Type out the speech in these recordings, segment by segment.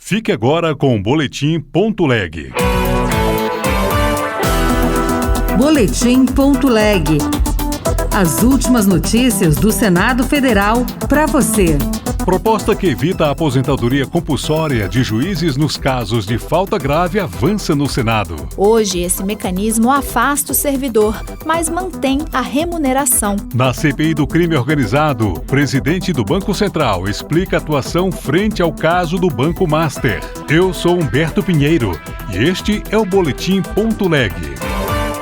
Fique agora com o Boletim.leg. Boletim.leg. As últimas notícias do Senado Federal para você. Proposta que evita a aposentadoria compulsória de juízes nos casos de falta grave avança no Senado. Hoje, esse mecanismo afasta o servidor, mas mantém a remuneração. Na CPI do crime organizado, o presidente do Banco Central explica a atuação frente ao caso do Banco Master. Eu sou Humberto Pinheiro e este é o Boletim.leg.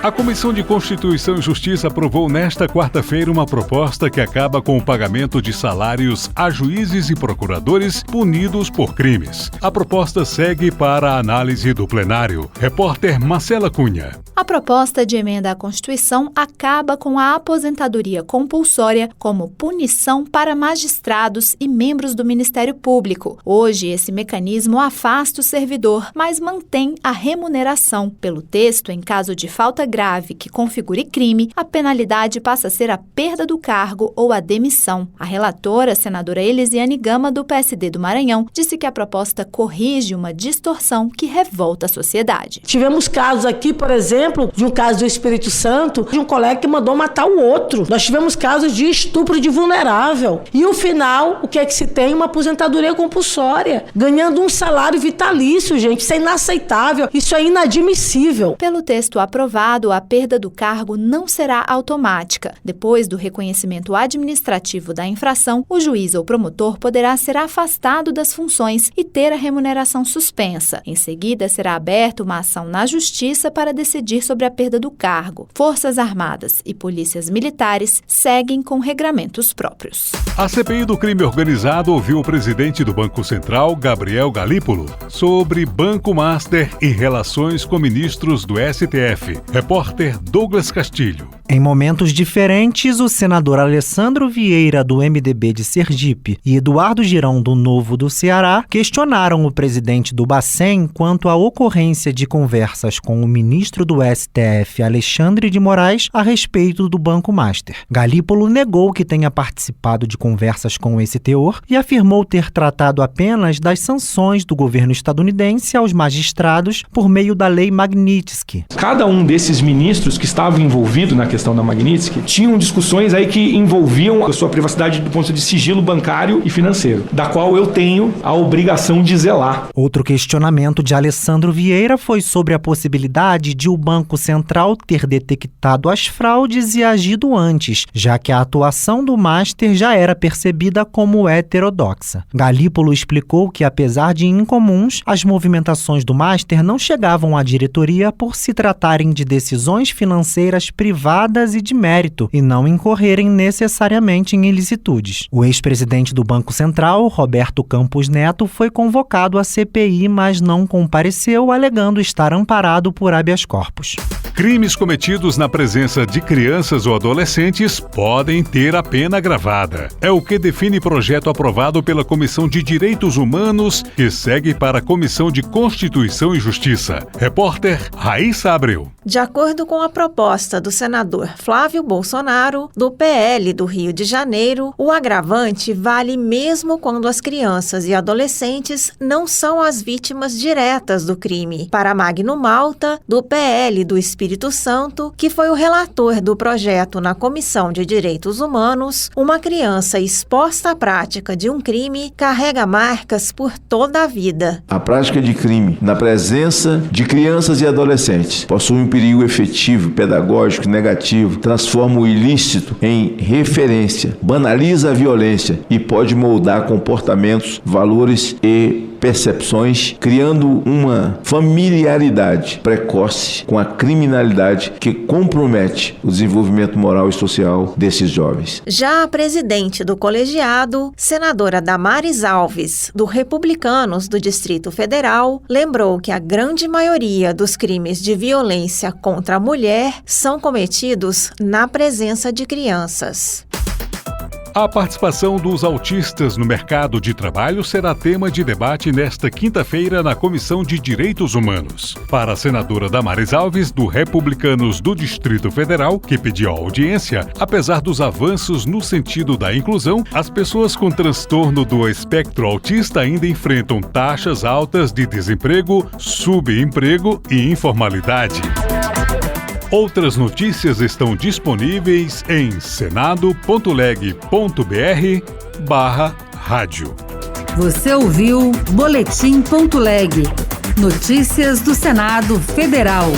A Comissão de Constituição e Justiça aprovou nesta quarta-feira uma proposta que acaba com o pagamento de salários a juízes e procuradores punidos por crimes. A proposta segue para a análise do plenário. Repórter Marcela Cunha. A proposta de emenda à Constituição acaba com a aposentadoria compulsória como punição para magistrados e membros do Ministério Público. Hoje, esse mecanismo afasta o servidor, mas mantém a remuneração. Pelo texto, em caso de falta grave que configure crime, a penalidade passa a ser a perda do cargo ou a demissão. A relatora, a senadora Elisiane Gama, do PSD do Maranhão, disse que a proposta corrige uma distorção que revolta a sociedade. Tivemos casos aqui, por exemplo, de um caso do Espírito Santo, de um colega que mandou matar o outro. Nós tivemos casos de estupro de vulnerável. E o final, o que é que se tem? Uma aposentadoria compulsória, ganhando um salário vitalício, gente. Isso é inaceitável, isso é inadmissível. Pelo texto aprovado, a perda do cargo não será automática. Depois do reconhecimento administrativo da infração, o juiz ou promotor poderá ser afastado das funções e ter a remuneração suspensa. Em seguida, será aberta uma ação na Justiça para decidir sobre a perda do cargo. Forças Armadas e polícias militares seguem com regramentos próprios. A CPI do crime organizado ouviu o presidente do Banco Central, Gabriel Galípolo, sobre Banco Master e relações com ministros do STF. Repórter Douglas Castilho. Em momentos diferentes, o senador Alessandro Vieira, do MDB de Sergipe, e Eduardo Girão, do Novo do Ceará, questionaram o presidente do Bacen quanto à ocorrência de conversas com o ministro do STF, Alexandre de Moraes, a respeito do Banco Master. Galípolo negou que tenha participado de conversas com esse teor e afirmou ter tratado apenas das sanções do governo estadunidense aos magistrados por meio da lei Magnitsky. Cada um desses ministros que estavam envolvidos na questão da Magnitsky tinham discussões aí que envolviam a sua privacidade do ponto de sigilo bancário e financeiro, da qual eu tenho a obrigação de zelar. Outro questionamento de Alessandro Vieira foi sobre a possibilidade de o Banco Central ter detectado as fraudes e agido antes, já que a atuação do Master já era percebida como heterodoxa. Galípolo explicou que, apesar de incomuns, as movimentações do Master não chegavam à diretoria por se tratarem de decisões financeiras privadas e de mérito e não incorrerem necessariamente em ilicitudes. O ex-presidente do Banco Central, Roberto Campos Neto, foi convocado à CPI, mas não compareceu, alegando estar amparado por habeas corpus. Crimes cometidos na presença de crianças ou adolescentes podem ter a pena agravada. É o que define projeto aprovado pela Comissão de Direitos Humanos, que segue para a Comissão de Constituição e Justiça. Repórter Raíssa Abreu. De acordo com a proposta do senador Flávio Bolsonaro, do PL do Rio de Janeiro, o agravante vale mesmo quando as crianças e adolescentes não são as vítimas diretas do crime. Para Magno Malta, do PL do Espírito Santo, que foi o relator do projeto na Comissão de Direitos Humanos, uma criança exposta à prática de um crime carrega marcas por toda a vida. A prática de crime na presença de crianças e adolescentes possui um perigo efetivo, pedagógico, negativo, transforma o ilícito em referência, banaliza a violência e pode moldar comportamentos, valores e percepções, criando uma familiaridade precoce com a criminalidade que compromete o desenvolvimento moral e social desses jovens. Já a presidente do colegiado, senadora Damares Alves, do Republicanos do Distrito Federal, lembrou que a grande maioria dos crimes de violência contra a mulher são cometidos na presença de crianças. A participação dos autistas no mercado de trabalho será tema de debate nesta quinta-feira na Comissão de Direitos Humanos. Para a senadora Damares Alves, do Republicanos do Distrito Federal, que pediu a audiência, apesar dos avanços no sentido da inclusão, as pessoas com transtorno do espectro autista ainda enfrentam taxas altas de desemprego, subemprego e informalidade. Outras notícias estão disponíveis em senado.leg.br/rádio. Você ouviu Boletim.leg. Notícias do Senado Federal.